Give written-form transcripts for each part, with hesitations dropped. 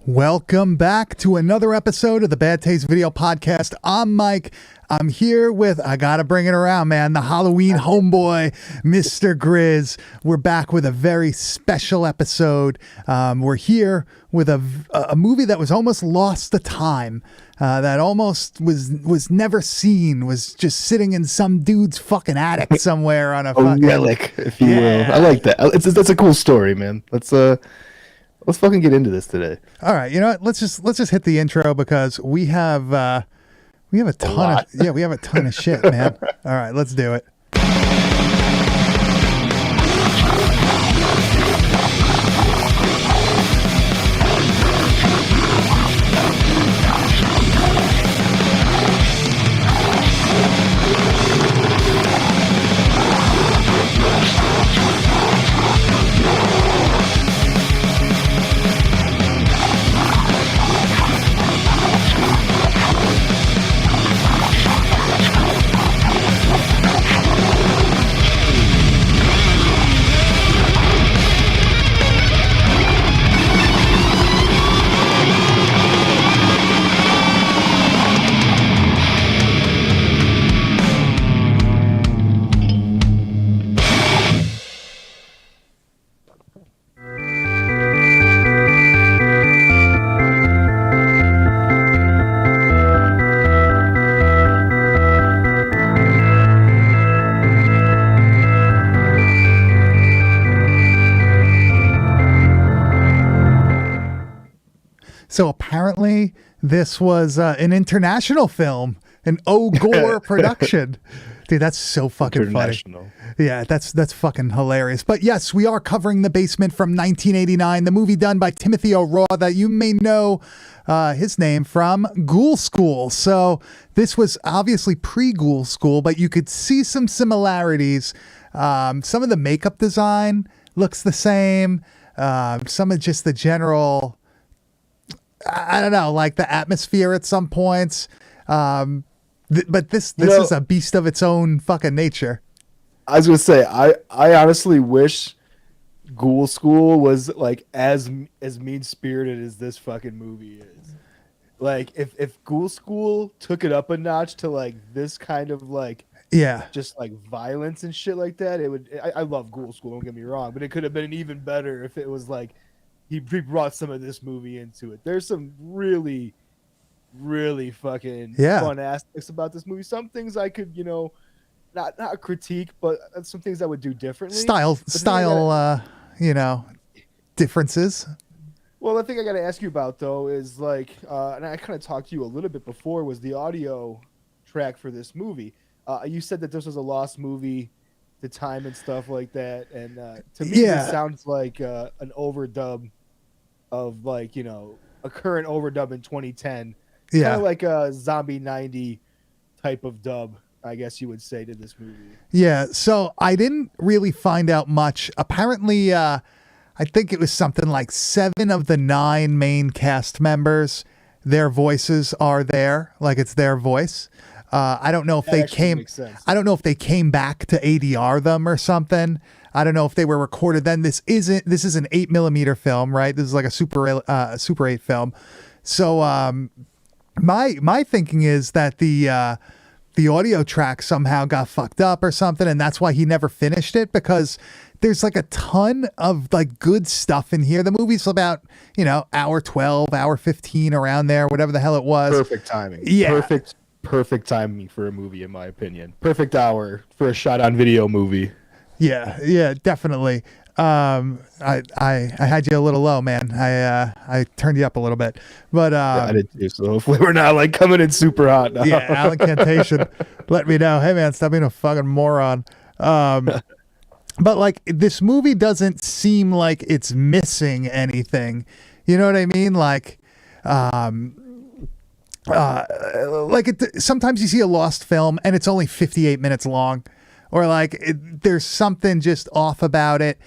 Welcome back to another episode of the Bad Taste Video Podcast. I'm Mike. I'm here with, I gotta bring it around, man, the Halloween homeboy, Mr. Grizz. We're back with a very special episode. We're here with a movie that was almost lost to time, that almost was never seen, was just sitting in some dude's fucking attic somewhere on a fucking relic, if you will. I like that. That's a cool story, man. Let's fucking get into this today. All right, you know what? Let's just hit the intro because we have a ton of shit, man. All right, let's do it. So apparently this was an international film, an Gore production. Dude, that's so fucking funny. Yeah, that's fucking hilarious. But yes, we are covering The Basement from 1989, the movie done by Timothy O'Rourke that you may know his name from Ghoul School. So this was obviously pre-Ghoul School, but you could see some similarities. Some of the makeup design looks the same. Some of just the general, I don't know, like the atmosphere at some points. But this is a beast of its own fucking nature. I was gonna say, I honestly wish Ghoul School was like as mean spirited as this fucking movie is. Like if Ghoul School took it up a notch to like this kind of like, yeah, just like violence and shit like that, it would. I love Ghoul School, don't get me wrong, but it could have been even better if it was like he brought some of this movie into it. There's some really fucking fun aspects about this movie. Some things I could, not critique, but some things I would do differently. Style, differences. Well, the thing I got to ask you about though is like, and I kind of talked to you a little bit before, was the audio track for this movie. You said that this was a lost movie, the time and stuff like that, and to me, it sounds like an overdub of like a current overdub in 2010. Kind of like a Zombie 90 type of dub, I guess you would say, to this movie. Yeah, so I didn't really find out much. Apparently, I think it was something like 7 of the 9 main cast members, their voices are there, like it's their voice. I don't know if they came. I don't know if they came back to ADR them or something. I don't know if they were recorded then. This is an 8mm film, right? This is like a Super 8 film. So my thinking is that the audio track somehow got fucked up or something, and that's why he never finished it, because there's like a ton of like good stuff in here. The movie's about, hour 12, hour 15, around there, whatever the hell it was. Perfect timing. Yeah. Perfect timing for a movie, in my opinion. Perfect hour for a shot on video movie. Yeah, definitely. I had you a little low, man. I turned you up a little bit, but I did too. So hopefully we're not like coming in super hot now. Yeah, Alan Cantation, let me know. Hey man, stop being a fucking moron. But like this movie doesn't seem like it's missing anything. You know what I mean? Like, sometimes you see a lost film and it's only 58 minutes long. Or like there's something just off about it.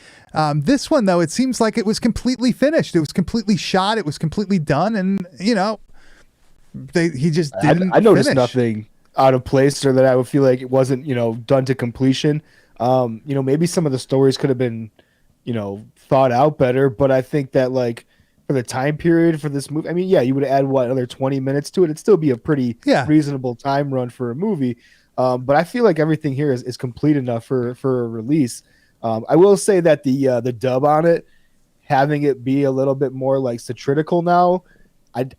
This one, though, it seems like it was completely finished. It was completely shot. It was completely done. And, he just didn't I noticed finish. Nothing out of place, or that I would feel like it wasn't, done to completion. Maybe some of the stories could have been, thought out better. But I think that, like, for the time period for this movie. I mean, yeah, you would add another 20 minutes to it. It'd still be a pretty reasonable time run for a movie. But I feel like everything here is complete enough for a release. I will say that the dub on it, having it be a little bit more like satirical now,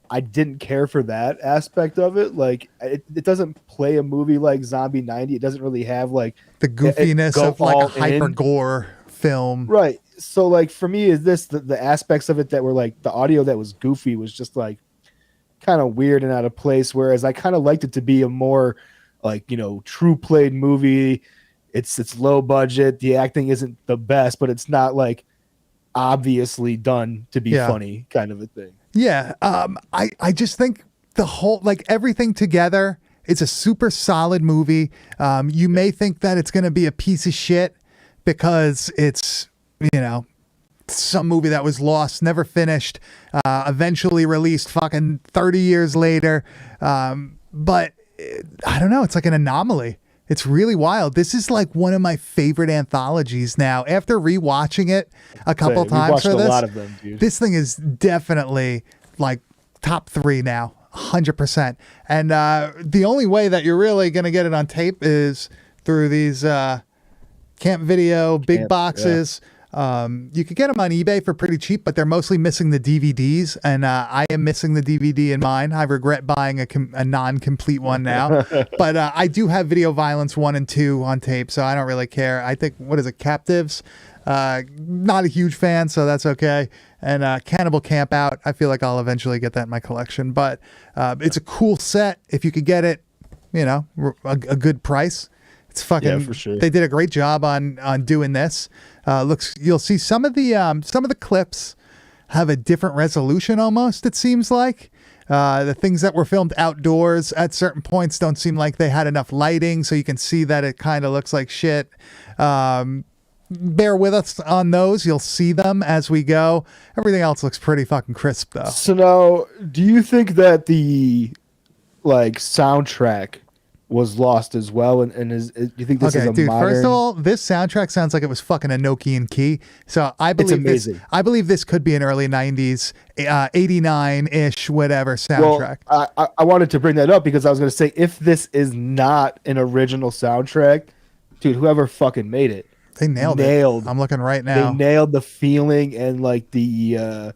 I didn't care for that aspect of it. Like it doesn't play a movie like Zombie 90. It doesn't really have like the goofiness of like a hyper gore film. Right. So like for me is this the aspects of it that were like the audio that was goofy was just like kind of weird and out of place. Whereas I kind of liked it to be a more like, you know, true played movie. It's low budget. The acting isn't the best, but it's not like obviously done to be funny kind of a thing. Yeah. I just think the whole, like everything together, it's a super solid movie. You may think that it's going to be a piece of shit because it's, you know, some movie that was lost, never finished, eventually released fucking 30 years later. But I don't know. It's like an anomaly. It's really wild. This is like one of my favorite anthologies now. After rewatching it a couple times for this, a lot of them, dude. This thing is definitely like top 3 now, 100%. And the only way that you're really going to get it on tape is through these Camp Video big boxes. Yeah. You could get them on eBay for pretty cheap, but they're mostly missing the DVDs, and I am missing the DVD in mine. I regret buying a non-complete one now, but I do have Video Violence 1 and 2 on tape, so I don't really care. I think, what is it, Captives? Not a huge fan, so that's okay. And Cannibal Camp Out, I feel like I'll eventually get that in my collection, but it's a cool set. If you could get it, you know, a good price. It's fucking, for sure. They did a great job on doing this. You'll see some of the clips have a different resolution almost, it seems like. The things that were filmed outdoors at certain points don't seem like they had enough lighting, so you can see that it kind of looks like shit. Bear with us on those. You'll see them as we go. Everything else looks pretty fucking crisp, though. So now, do you think that the like soundtrack was lost as well, and do you think this is a modern... First of all, this soundtrack sounds like it was fucking a Nokian key. So I believe I believe this could be an early 90s, 89-ish, whatever soundtrack. Well, I wanted to bring that up because I was going to say, if this is not an original soundtrack, dude, whoever fucking made it, they nailed it. I'm looking right now. They nailed the feeling and like the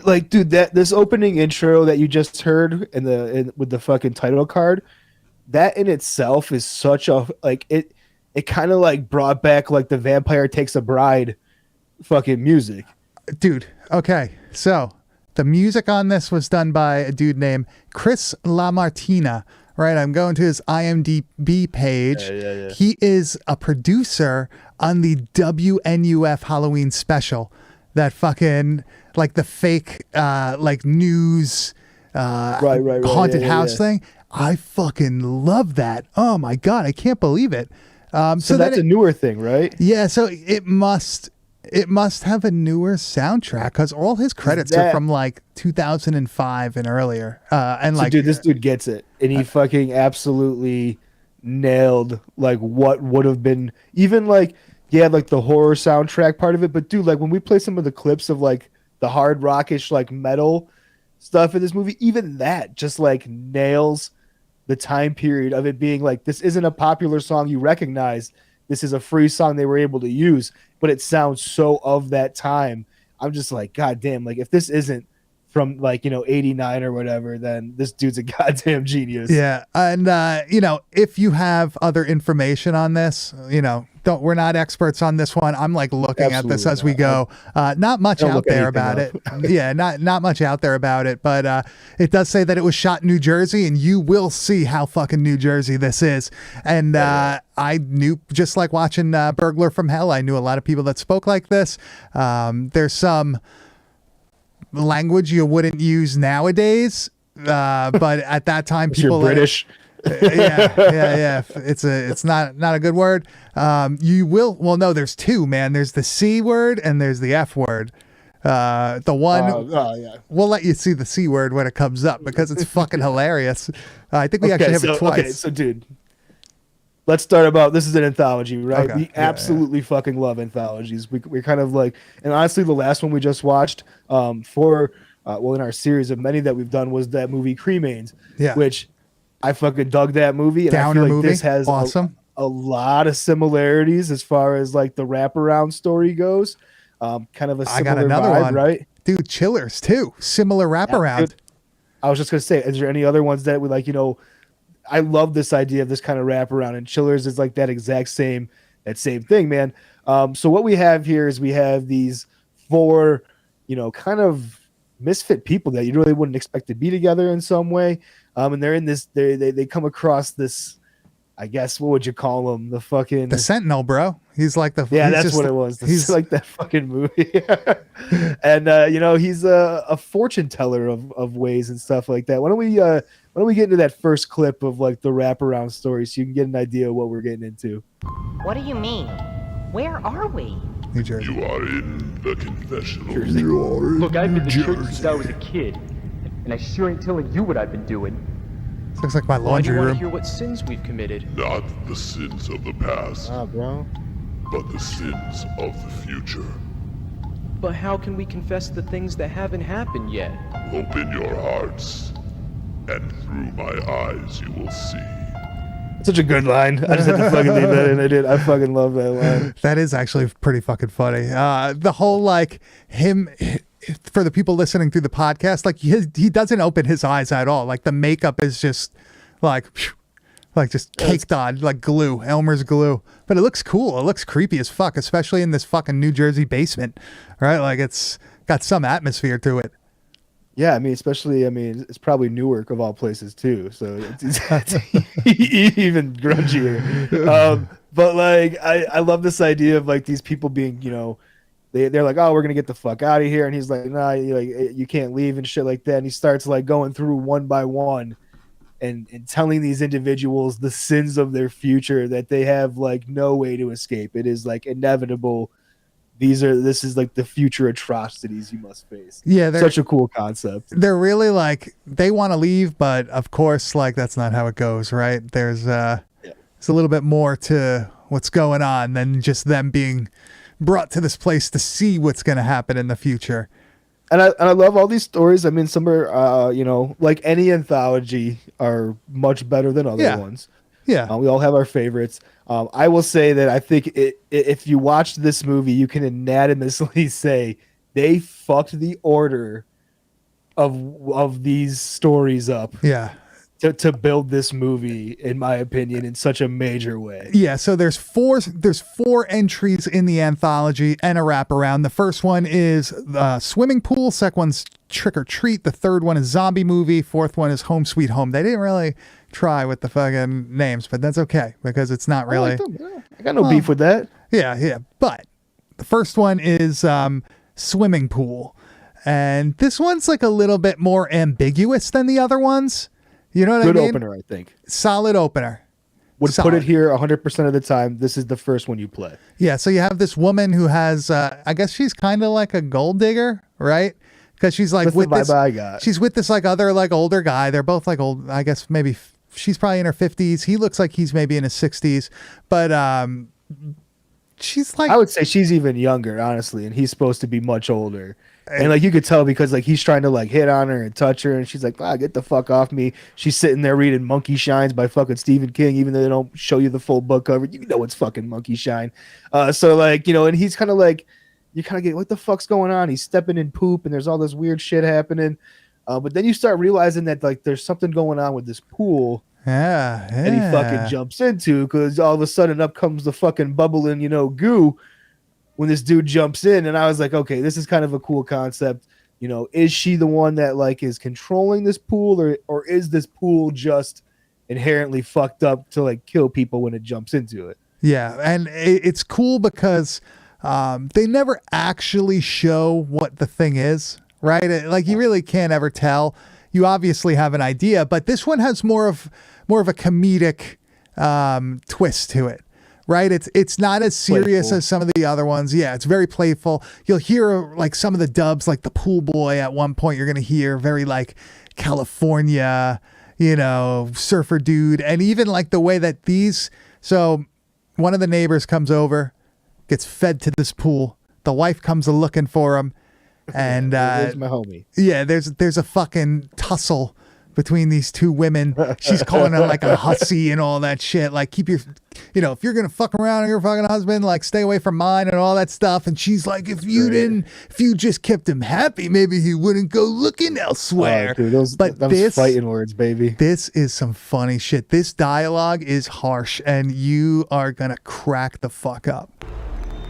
like, dude, this opening intro that you just heard with the fucking title card, that in itself is such a like it kind of like brought back like the Vampire Takes a Bride fucking music. Dude, okay. So the music on this was done by a dude named Chris LaMartina. Right, I'm going to his IMDb page. Yeah. He is a producer on the WNUF Halloween special. That fucking like the fake like news haunted house thing. I fucking love that. Oh my god, I can't believe it. So that's a newer thing, right? Yeah, so it must have a newer soundtrack because all his credits are from like 2005 and earlier. And so, dude, this dude gets it, and he fucking absolutely nailed like what would have been even like like the horror soundtrack part of it. But dude, like when we play some of the clips of like the hard rockish like metal stuff in this movie, even that just like nails the time period of it being like, this isn't a popular song you recognize. This is a free song they were able to use, but it sounds so of that time. I'm just like, god damn, like if this isn't from like, 89 or whatever, then this dude's a goddamn genius. Yeah. And, if you have other information on this, we're not experts on this one. I'm like looking at this as we go. Not much out there about it. Yeah. Not much out there about it, but it does say that it was shot in New Jersey, and you will see how fucking New Jersey this is. And I knew, just like watching Burglar from Hell, I knew a lot of people that spoke like this. There's some language you wouldn't use nowadays, but at that time people you're British. Yeah. It's not a good word. You will. Well, no, there's two, man. There's the C word and there's the F word. The one we'll let you see the C word when it comes up because it's fucking hilarious. I think we actually have it twice. Okay, so dude, let's start about this is an anthology, right? Okay. We Yeah, absolutely fucking love anthologies. We're kind of like, and honestly, the last one we just watched, in our series of many that we've done was that movie Cremains, Yeah. which I fucking dug that movie, and I Downer feel like movie. this has Awesome. a lot of similarities as far as like the wraparound story goes. Kind of a I got similar another vibe, one. right? Dude, Chillers too. Similar wraparound. Dude, I was just gonna say, is there any other ones that we like? I love this idea of this kind of wraparound, and Chillers is like that same thing, man. So what we have here is we have these four, kind of misfit people that you really wouldn't expect to be together in some way, and they're in this. They come across this. I guess what would you call him? The fucking The Sentinel, bro. He's like the yeah, he's that's just what the- it was. He's He's like that fucking movie, and he's a fortune teller of ways and stuff like that. Why don't we get into that first clip of like the wraparound story so you can get an idea of what we're getting into? What do you mean? Where are we? New Jersey. You are in the confessional. Look, I've been to church since I was a kid, and I sure ain't telling you what I've been doing. This looks like my Why do laundry you want room. to hear what sins we've committed? Not the sins of the past, Bro. but the sins of the future. But how can we confess the things that haven't happened yet? Open your hearts, and through my eyes you will see. Such a good line. I just had to fucking leave that in. I fucking love that line. That is actually pretty fucking funny. The whole like him for the people listening through the podcast, like he doesn't open his eyes at all. Like the makeup is just like just caked on like glue, Elmer's glue. But it looks cool. It looks creepy as fuck, especially in this fucking New Jersey basement, right? Like it's got some atmosphere to it. Yeah, it's probably Newark of all places too, so it's even grungier. But like, I love this idea of like these people being, they're like, oh, we're gonna get the fuck out of here, and he's like, nah, you can't leave and shit like that, and he starts like going through one by one, and telling these individuals the sins of their future that they have like no way to escape. It is like inevitable. This is like the future atrocities you must face. Yeah, Such a cool concept. they're really like they want to leave, but of course, like that's not how it goes, right? There's a little bit more to what's going on than just them being brought to this place to see what's going to happen in the future. And I love all these stories. I mean, some are, like any anthology, are much better than other ones. Yeah. We all have our favorites. I will say that I think if you watch this movie, you can unanimously say they fucked the order of these stories up Yeah. to build this movie, in my opinion, in such a major way. Yeah, so there's four entries in the anthology and a wraparound. The first one is Swimming Pool. Second one's Trick or Treat. The third one is Zombie Movie. Fourth one is Home Sweet Home. They didn't really try with the fucking names, but that's okay because it's not really. I got no beef with that. Yeah. But the first one is Swimming Pool. And this one's like a little bit more ambiguous than the other ones. You know what Good I mean? opener, I think. Solid opener. Would Solid. put it here 100% of the time. This is the first one you play. Yeah, so you have this woman who has, I guess she's kind of like a gold digger, right? Because she's like That's with the vibe this, I got. she's with this like other like older guy. They're both like old. I guess maybe she's probably in her 50s. He looks like he's maybe in his 60s, but she's like I would say she's even younger, honestly, and he's supposed to be much older. And like you could tell because like he's trying to like hit on her and touch her, and she's like, get the fuck off me. She's sitting there reading Monkey Shines by fucking Stephen King, even though they don't show you the full book cover. You know it's fucking Monkey Shine. So like, and he's kind of like, you kind of get, what the fuck's going on? He's stepping in poop and there's all this weird shit happening. But then you start realizing that like there's something going on with this pool yeah, that he fucking jumps into, because all of a sudden up comes the fucking bubbling, goo when this dude jumps in. And I was like, okay, this is kind of a cool concept. Is she the one that like is controlling this pool, or is this pool just inherently fucked up to like kill people when it jumps into it? Yeah, and it's cool because they never actually show what the thing is, right? Like you really can't ever tell. You obviously have an idea, but this one has more of a comedic twist to it, right? It's not as serious Playful. as some of the other ones. Yeah, it's very playful. You'll hear like some of the dubs, like the pool boy at one point. You're gonna hear very like California, surfer dude. And even like the way that so one of the neighbors comes over, gets fed to this pool. The wife comes a looking for him. And There's my homie. yeah, there's a fucking tussle between these two women. She's calling her like a hussy and all that shit. Like, keep your, if you're gonna fuck around with your fucking husband, like stay away from mine and all that stuff. And she's like, if you just kept him happy, maybe he wouldn't go looking elsewhere. Dude, those fighting words, baby. This is some funny shit. This dialogue is harsh, and you are gonna crack the fuck up.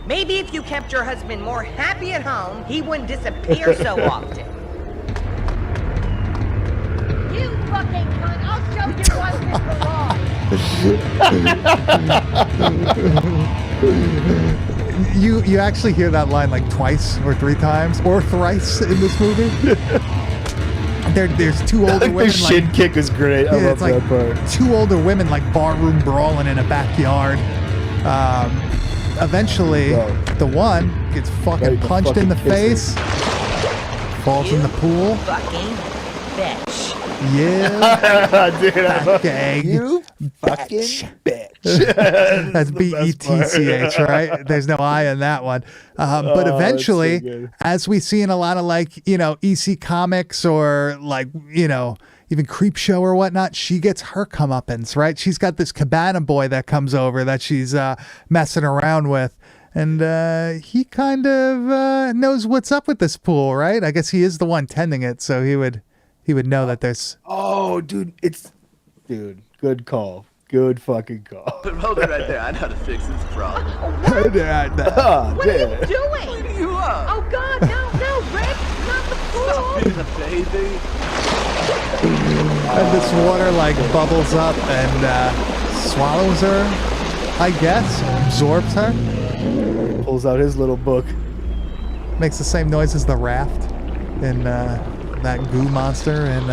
Maybe if you kept your husband more happy at home, he wouldn't disappear so often. You fucking cunt! I'll show you what's wrong. You actually hear that line like twice or three times or thrice in this movie. There's two older women. The shin kick is great. I love that part. Two older women like barroom brawling in a backyard. Eventually, the one gets fucking punched in the face, falls in the pool. Fucking bitch. Yeah, Dude, I love gang. you fucking bitch. That's BETCH, right? There's no I in that one. But eventually, so as we see in a lot of like, EC Comics or like, even Creep Show or whatnot, she gets her comeuppance, right? She's got this cabana boy that comes over that she's messing around with. And he kind of knows what's up with this pool, right? I guess he is the one tending it, so he would know that there's... Oh, dude, good call. Good fucking call. Hold it right there. I know how to fix this problem. Oh, What are you damn. doing? Cleaning you up. Oh God, no, Rick, not the pool. Stop being a baby. And this water like bubbles up and swallows her, I guess, absorbs her. Pulls out his little book. Makes the same noise as the raft in that goo monster. And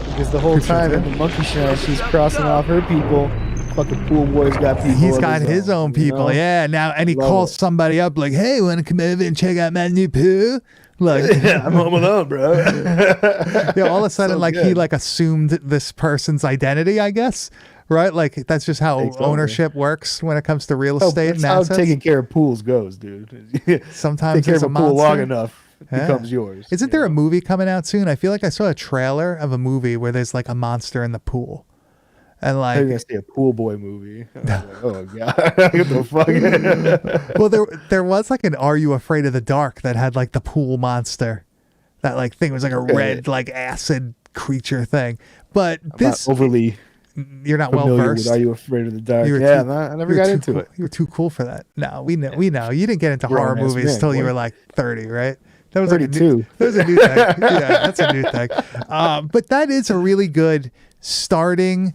Because the whole time in the monkey shine, she's crossing off her people. Fucking pool boy's got people. he's of got his own people. you know? Yeah. Now, and he Love calls it. somebody up like, "Hey, want to come over and check out my new pool?" Like, Yeah, I'm home alone, bro. all of a sudden, So like he good. like assumed this person's identity, I guess. Right? Like that's just how Takes over. ownership works when it comes to real estate That's and how assets. taking care of pools goes, dude. Sometimes Take care there's of a a pool long monster. enough, it Yeah. becomes yours. Isn't you there a know? movie coming out soon? I feel like I saw a trailer of a movie where there's like a monster in the pool. And I was like, gonna say a pool boy movie. I was like, oh god, what the fuck? well, there was like an Are You Afraid of the Dark that had like the pool monster. That like thing was like a red like acid creature thing. But this Not overly you're not well familiar versed. with Are You Afraid of the Dark? You were Yeah, too- I never you were got too into cool- it. You were too cool for that. No, we know. We know. You didn't get into horror Grown-ass movies man, till you boy. were like 30, right? That was like a 32. that was a new thing. Yeah, that's a new thing. But that is a really good starting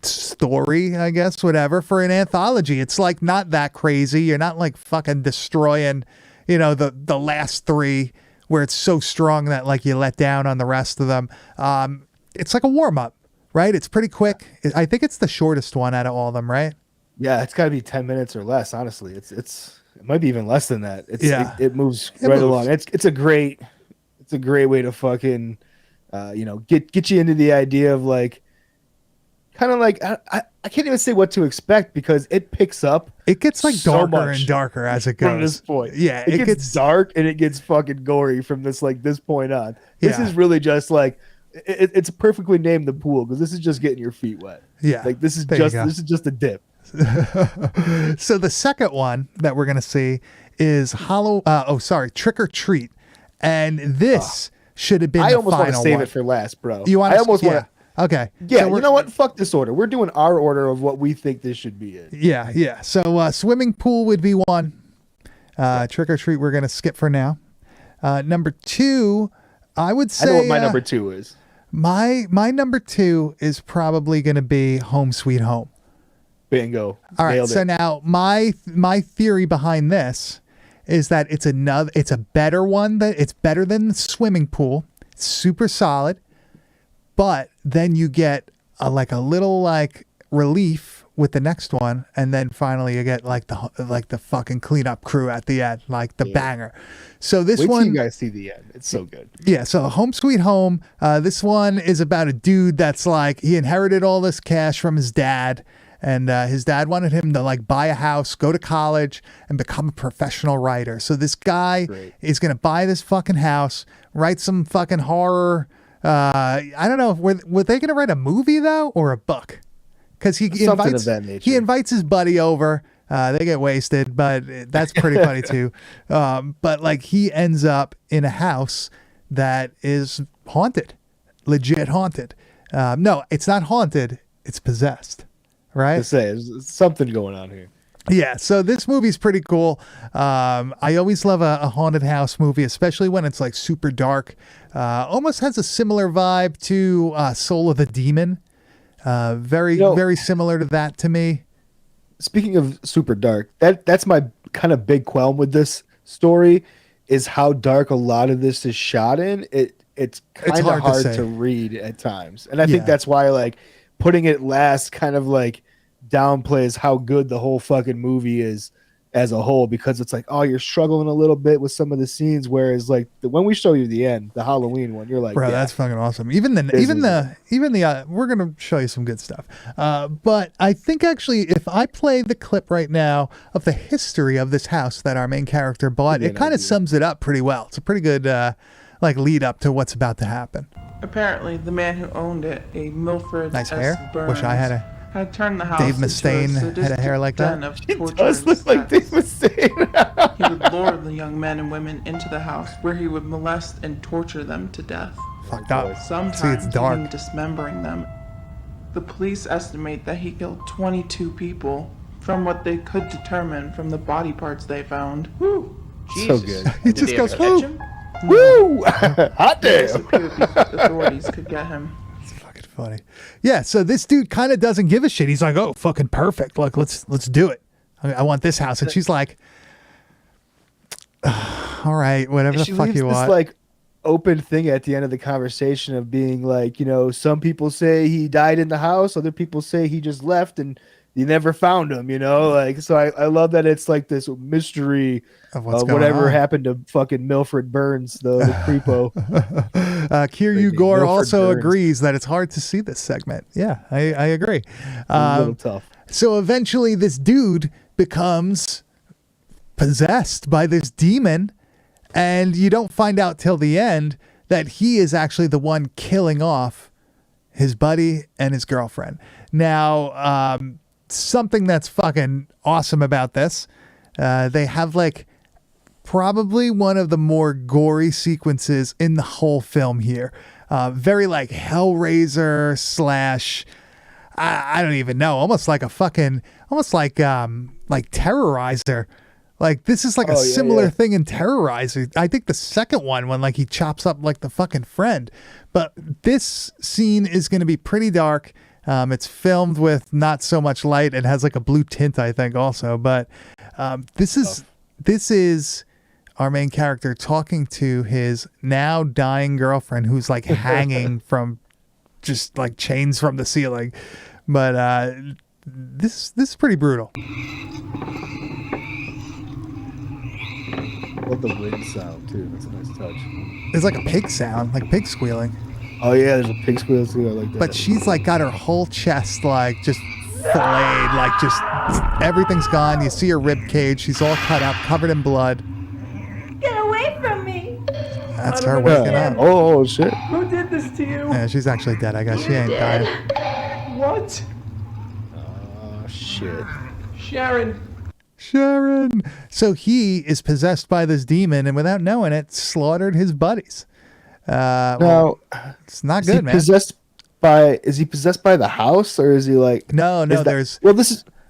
story, I guess, whatever, for an anthology. It's like not that crazy. You're not like fucking destroying, the last three where it's so strong that like you let down on the rest of them. It's like a warm up, right? It's pretty quick. I think it's the shortest one out of all of them, right? Yeah, it's got to be 10 minutes or less. Honestly, it might be even less than that. Yeah. It moves It right moves. along. It's a great way to fucking get you into the idea of like kind of like I can't even say what to expect because it picks up. It gets like so darker much and darker as it goes. from this point. Yeah, it gets dark and it gets fucking gory from this point on. This Yeah. is really just like it's perfectly named the pool because this is just getting your feet wet. Yeah, like this is there you go. just a dip. So the second one that we're gonna see is Trick or Treat, and this should have been I the almost want to final save one. it for last, bro. You want? I almost want to. Okay. Yeah, So you we're- know what? Fuck this order. We're doing our order of what we think this should be in. Yeah. So swimming pool would be one. Trick or Treat we're gonna skip for now. Number two, I would say I know what my number two is. My number two is probably gonna be Home Sweet Home. Bingo. All right. Nailed So it. now my theory behind this is that it's a better one, that it's better than the swimming pool. It's super solid. But then you get a little relief with the next one, and then finally you get like the fucking cleanup crew at the end, like the banger. So this Wait till one, you guys see the end. It's so good. yeah. So Home Sweet Home. This one is about a dude that's like he inherited all this cash from his dad. And his dad wanted him to like buy a house, go to college, and become a professional writer. So this guy is going to buy this fucking house, write some fucking horror. I don't know. Were they going to write a movie though, or a book? Because he Something invites of that nature. he invites his buddy over. They get wasted, but that's pretty funny too. But like he ends up in a house that is haunted, legit haunted. No, it's not haunted. It's possessed. Right? To say there's something going on here. Yeah, so this movie's pretty cool. I always love a haunted house movie, especially when it's like super dark. Almost has a similar vibe to Soul of the Demon. Very similar to that to me. Speaking of super dark, that's my kind of big qualm with this story is how dark a lot of this is shot in. It's kind of hard to hard say. to read at times. And I Yeah. think that's why like putting it last kind of like downplays how good the whole fucking movie is as a whole, because it's like, oh, you're struggling a little bit with some of the scenes, whereas like when we show you the end, the Halloween one, you're like, Bro, yeah, that's fucking awesome. Even the we're gonna show you some good stuff. But I think actually, if I play the clip right now of the history of this house that our main character bought, it kind of sums it up pretty well. It's a pretty good like lead up to what's about to happen. Apparently, the man who owned it, a Milford Nice S. hair. Burns, Wish I had had turned the house Dave into Mustaine a had a sadistic hair like that. den of it torture does and look like sex. Dave Mustaine. He would lure the young men and women into the house, where he would molest and torture them to death, fucked up. sometimes See, it's dark. even dismembering them. The police estimate that he killed 22 people, from what they could determine from the body parts they found. Woo. So Jesus. good. He Did just they goes, ever catch "Woo." him? Woo! Hot This damn. appeared because authorities could get him. Fucking funny. Yeah, so this dude kind of doesn't give a shit. He's like, "Oh, fucking perfect. Like, let's do it. I want this house." And she's like, "All right, whatever the She fuck leaves you this want." like open thing at the end of the conversation of being like, you know, some people say he died in the house, other people say he just left and you never found him, you know, like, so I love that it's like this mystery Of what's going whatever on. happened to fucking Milford Burns, the creepo. Kiryu Gore Milford also Burns. agrees that it's hard to see this segment. Yeah, I agree. A little tough. So eventually this dude becomes possessed by this demon, and you don't find out till the end that he is actually the one killing off his buddy and his girlfriend. Now, something that's fucking awesome about this, they have like probably one of the more gory sequences in the whole film here. Very like Hellraiser slash, I don't even know, almost like Terrorizer. Like this is like a similar thing in Terrorizer. I think the second one when like he chops up like the fucking friend. But this scene is going to be pretty dark. It's filmed with not so much light. It has like a blue tint, I think, also. But this is our main character talking to his now dying girlfriend, who's like hanging from just like chains from the ceiling. But this is pretty brutal. Love the wind sound too. That's a nice touch. It's like a pig sound, like pig squealing. Oh yeah, there's a pig squeal too. I like that. But she's like got her whole chest like just filleted, like just everything's gone. You see her rib cage. She's all cut up, covered in blood. Get away from me! That's her waking Yeah. up. Oh shit. Who did this to you? Yeah, she's actually dead. I guess she ain't Dead. dying. What? Oh shit. Sharon. Sharon. So he is possessed by this demon, and without knowing it, slaughtered his buddies. Now, It's not is he good, man. possessed by the house, or is he like No, is that- there's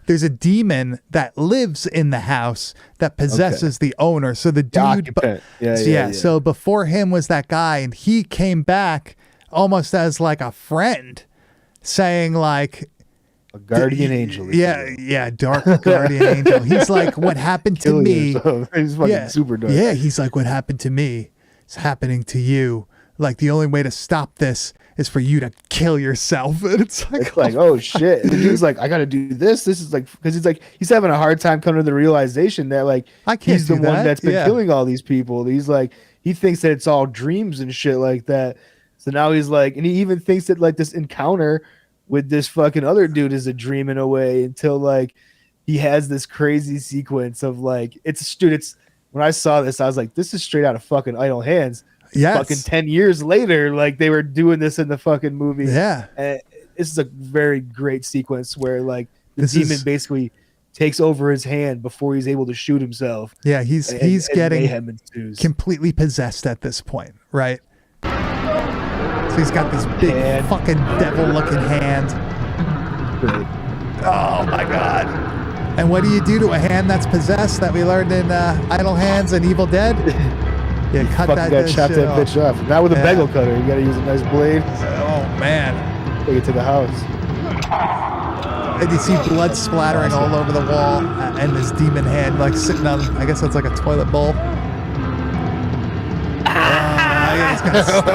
there's a demon that lives in the house that possesses the owner. So the dude, occupant. Yeah. So before him was that guy, and he came back almost as like a friend, saying like, a guardian angel. yeah, dark guardian angel. He's like, what happened to Kill me? you, so he's fucking super dark. Yeah, he's like, what happened to me is happening to you. Like the only way to stop this is for you to kill yourself. And it's like, It's like, oh shit. And the dude's like, I gotta do this. This is like, because he's having a hard time coming to the realization that like I can't he's the do one that. that's been Yeah. killing all these people. He's like, he thinks that it's all dreams and shit like that. So now he's like, and he even thinks that like this encounter with this fucking other dude is a dream in a way until like he has this crazy sequence of like, it's when I saw this, I was like, this is straight out of fucking Idle Hands. Yes. Fucking 10 years later, like they were doing this in the fucking movie. Yeah. And this is a very great sequence where like the This demon is- basically takes over his hand before he's able to shoot himself. Yeah, he's and getting mayhem ensues. completely possessed at this point, right? So he's got this big And- fucking devil-looking hand. Great. Oh my god! And what do you do to a hand that's possessed? That we learned in Idle Hands and Evil Dead. You cut Fucking that gotta chop shit that off. bitch off. Not with a Yeah. bagel cutter. You gotta use a nice blade. Oh man! Take it to the house. And you see blood splattering all over the wall, and this demon hand like sitting on, I guess that's like a toilet bowl. Yeah, he's got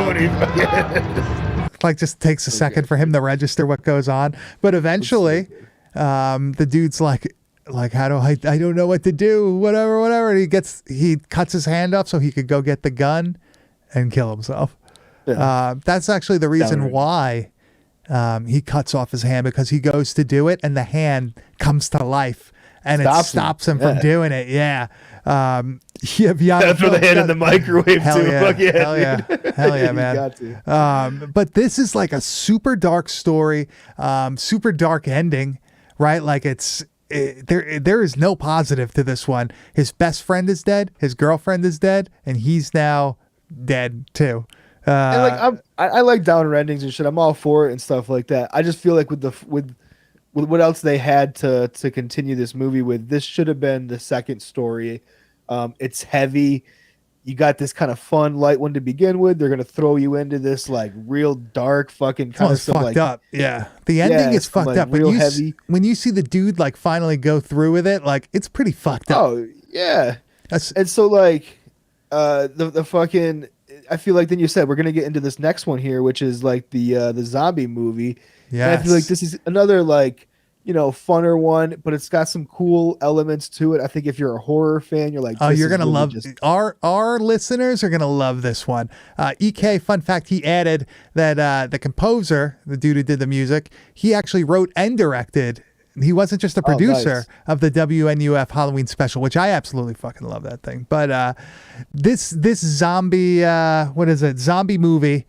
like just takes a second for him to register what goes on, but eventually, the dude's like how do I don't know what to do, whatever. And he cuts his hand off so he could go get the gun and kill himself. That's actually the reason why. He cuts off his hand, because he goes to do it and the hand comes to life and it stops him from doing it. Yeah. Gotta throw the hand in the microwave Hell too. yeah. Fuck yeah, Hell yeah. dude. Hell yeah, You man. got to. But this is like a super dark story, super dark ending, right? Like there is no positive to this one. His best friend is dead, his girlfriend is dead, and he's now dead too. And like I like downer endings and shit. I'm all for it and stuff like that. I just feel like with what else they had to continue this movie with, this should have been the second story. It's heavy. You got this kind of fun, light one to begin with. They're gonna throw you into this like real dark fucking kind of it's stuff. fucked Like, up. Yeah. The ending is it's, fucked like, up. real heavy. When you see the dude like finally go through with it, like it's pretty fucked up. oh yeah. That's, And so like the fucking, I feel like then you said we're gonna get into this next one here, which is like the zombie movie. Yeah. I feel like this is another like, you know, funner one, but it's got some cool elements to it. I think if you're a horror fan, you're like, oh, this you're is gonna really love just- our listeners are gonna love this one. EK, fun fact, he added that the composer, the dude who did the music, he actually wrote and directed. He wasn't just a producer nice. of the WNUF Halloween special, which I absolutely fucking love that thing. But this zombie, what is it? Zombie movie.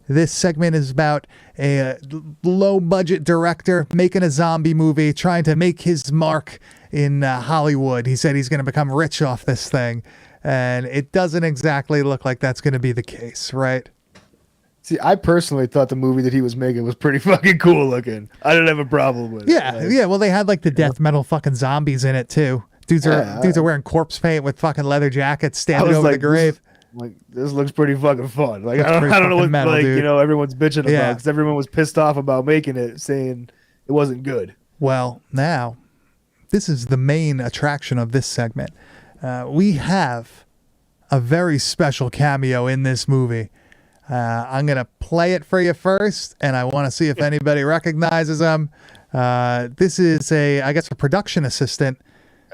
This segment is about a low budget director making a zombie movie, trying to make his mark in Hollywood. He said he's going to become rich off this thing. And it doesn't exactly look like that's going to be the case, right? See, I personally thought the movie that he was making was pretty fucking cool looking. I didn't have a problem with it. Yeah, Like, yeah. Well, they had like the death metal fucking zombies in it too. Dudes are wearing corpse paint with fucking leather jackets, I standing was over like, the grave. this looks pretty fucking fun. Like Looks I pretty don't know what fucking metal, like dude. you know everyone's bitching about Yeah. because everyone was pissed off about making it, saying it wasn't good. Well, now this is the main attraction of this segment. We have a very special cameo in this movie. I'm gonna play it for you first, and I want to see if anybody recognizes him. This is I guess a production assistant.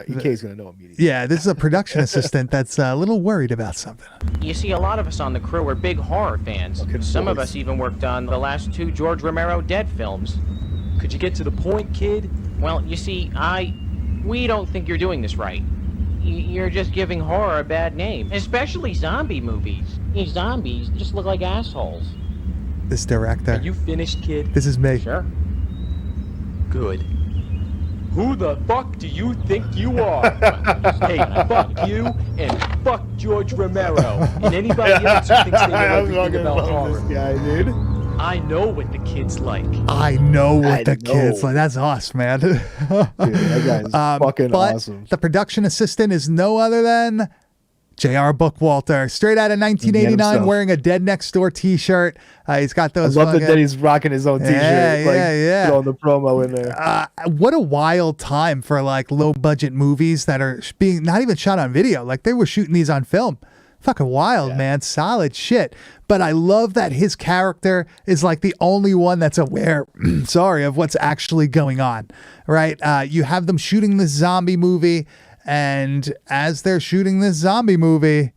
EK's gonna know immediately. Yeah, this is a production assistant that's a little worried about something. You see, a lot of us on the crew are big horror fans. Some of us even worked on the last 2 George Romero Dead films. Could you get to the point, kid? Well, you see, we don't think you're doing this right. You're just giving horror a bad name, especially zombie movies. These zombies just look like assholes. This director. Are you finished, kid? This is me. Sure. Good. Who the fuck do you think you are? Hey, fuck you and fuck George Romero and anybody else who thinks they know everything about horror. This guy, dude. I know what the kids like. I know what I the know. kids like. That's us, man. Dude, that guy's fucking but awesome. the production assistant is no other than J.R. Bookwalter, straight out of 1989, himself. wearing a Dead Next Door T-shirt. He's got I those. love that fucking- he's rocking his own T-shirt. Yeah, like, yeah. throwing the promo in there. What a wild time for like low budget movies that are being not even shot on video. Like they were shooting these on film. Fucking wild, man. Solid shit. But I love that his character is like the only one that's aware, sorry, of what's actually going on, right? You have them shooting this zombie movie, and as they're shooting this zombie movie,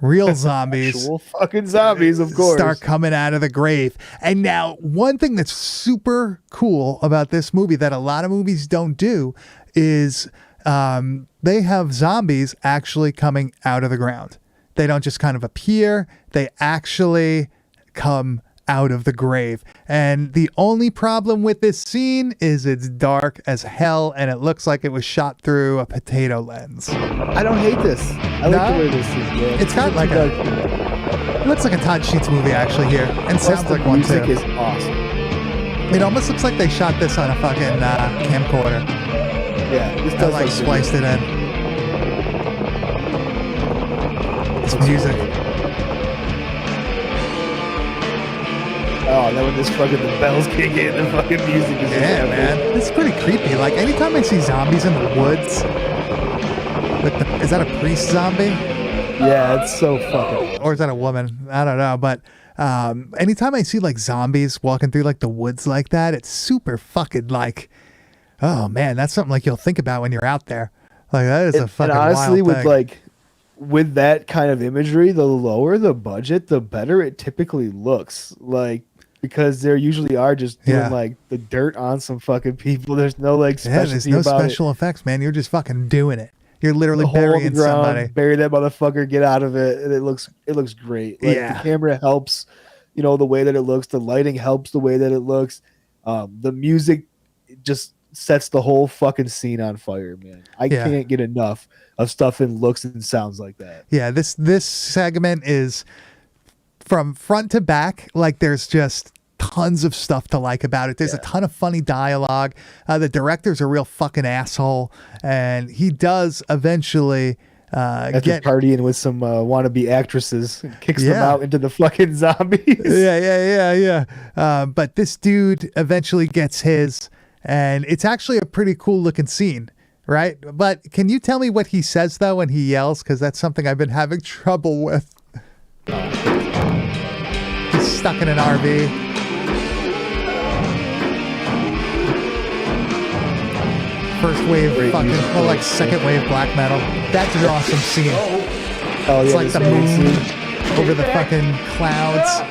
real zombies, Actual fucking zombies, of course. start coming out of the grave. And now, one thing that's super cool about this movie that a lot of movies don't do is they have zombies actually coming out of the ground. They don't just kind of appear, they actually come out of the grave. And the only problem with this scene is it's dark as hell and it looks like it was shot through a potato lens. I don't hate this. I like the way this is. Yeah. It's got like it looks like a Todd Sheets movie actually here, and Plus sounds the like one music too. is awesome. It almost looks like they shot this on a fucking camcorder. Yeah, this I does like look spliced it in. It's music. Oh, then when this fucking the bells kick in, the fucking music is Yeah, man. It's pretty creepy. Like anytime I see zombies in the woods, is that a priest zombie? Yeah, it's so fucking. Or is that a woman? I don't know. But anytime I see like zombies walking through like the woods like that, it's super fucking like, oh man, that's something like you'll think about when you're out there. Like that is a fucking And honestly, wild with thing. like with that kind of imagery, the lower the budget, the better it typically looks. Like because there usually are just doing Yeah. like the dirt on some fucking people. There's no like Yeah, there's specialty no about special effects, man. You're just fucking doing it. You're literally it. The hole in the burying ground, somebody. bury that motherfucker, get out of it, and it looks great. Like, Yeah. the camera helps, you know, the way that it looks. The lighting helps the way that it looks. The music just sets the whole fucking scene on fire, man. I Yeah. can't get enough of stuff in looks and sounds like that. Yeah, this segment is from front to back. Like there's just tons of stuff to like about it. There's a ton of funny dialogue. The director's a real fucking asshole, and he does eventually After get partying with some wannabe actresses and kicks them Yeah. out into the fucking zombies. yeah. But this dude eventually gets his, and it's actually a pretty cool looking scene, right? But can you tell me what he says though when he yells? Because that's something I've been having trouble with. He's stuck in an RV. First wave Great fucking, music. well, like second wave black metal. That's an awesome scene. Oh, It's yeah, like this the main moon scene. over the fucking clouds.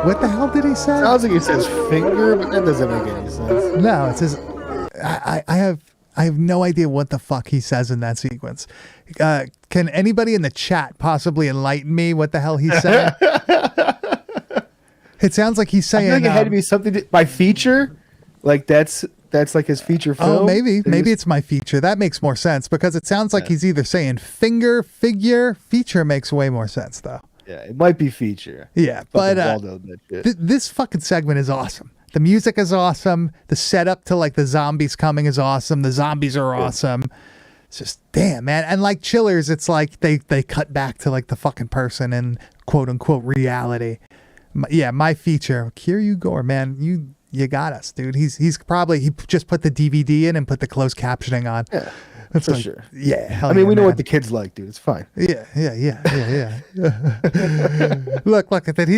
What the hell did he say? Sounds like he says finger, but that doesn't make any sense. No, it says I have no idea what the fuck he says in that sequence. Can anybody in the chat possibly enlighten me what the hell he's saying? It sounds like he's I saying feel like it had to be something by feature. Like that's like his feature film. oh, maybe They just- it's my feature. That makes more sense because it sounds like he's either saying finger, figure. Feature makes way more sense though. Yeah, it might be feature. Yeah, Fucking but Waldo did that shit. this fucking segment is awesome. The music is awesome. The setup to like the zombies coming is awesome. The zombies are awesome. It's just damn, man. And like Chillers, it's like they cut back to like the fucking person and quote unquote reality. My feature, Kiryu Gore, man, you got us, dude. He just put the DVD in and put the closed captioning on. Yeah, That's for like, sure. Yeah, hell I mean, yeah, we know man. what the kids like, dude. It's fine. Yeah. Look, did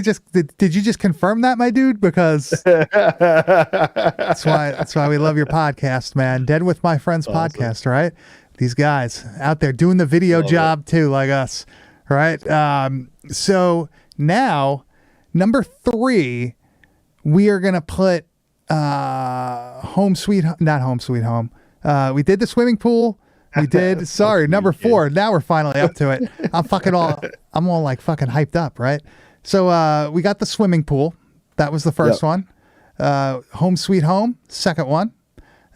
you just confirm that, my dude? Because that's why we love your podcast, man. Dead with My Friends podcast, right? These guys out there doing the video job too, like us, right? So now, number 3, we are gonna put not Home Sweet Home. We did the swimming pool. We did. Sorry, number 4. Now we're finally up to it. I'm all like fucking hyped up, right? So we got the swimming pool. That was the first one. Home Sweet Home, second one.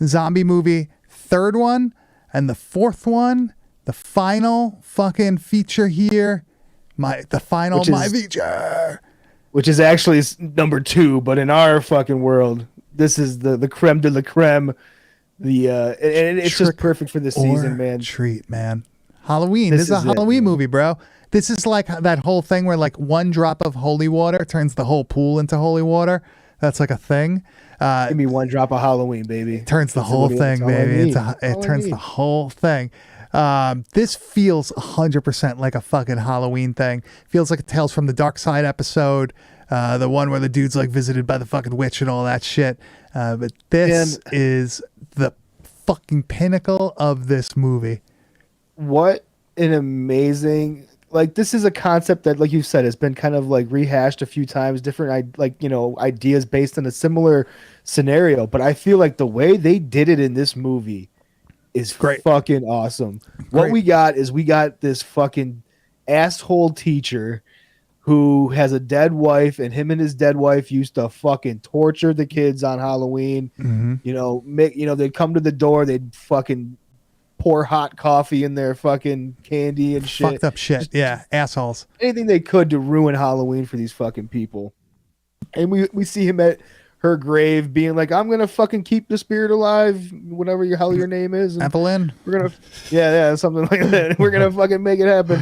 Zombie movie, third one. And the fourth one, the final fucking feature here. The final feature. Which is actually number 2, but in our fucking world, this is the creme de la creme. And it's just perfect for this season, man. Treat, man. Halloween. This This is a is it, Halloween man. movie, bro. This is like that whole thing where like one drop of holy water turns the whole pool into holy water. That's like a thing. Give me one drop of Halloween, baby. Turns the That's whole what it is. thing, That's all I baby. need. It turns the whole thing. This feels 100% like a fucking Halloween thing. Feels like a Tales from the Dark Side episode. The one where the dude's like visited by the fucking witch and all that shit. But this is the fucking pinnacle of this movie. What an amazing, like, this is a concept that, like you said, has been kind of like rehashed a few times, different ideas based on a similar scenario, but I feel like the way they did it in this movie is great. Fucking awesome. What we got this fucking asshole teacher who has a dead wife, and him and his dead wife used to fucking torture the kids on Halloween. They'd come to the door, they'd fucking pour hot coffee in their fucking candy and shit. Fucked up shit. Assholes. Anything they could to ruin Halloween for these fucking people. And we see him at her grave being like, I'm gonna fucking keep the spirit alive, whatever the hell your name is. Evelyn? We're gonna something like that. We're gonna fucking make it happen.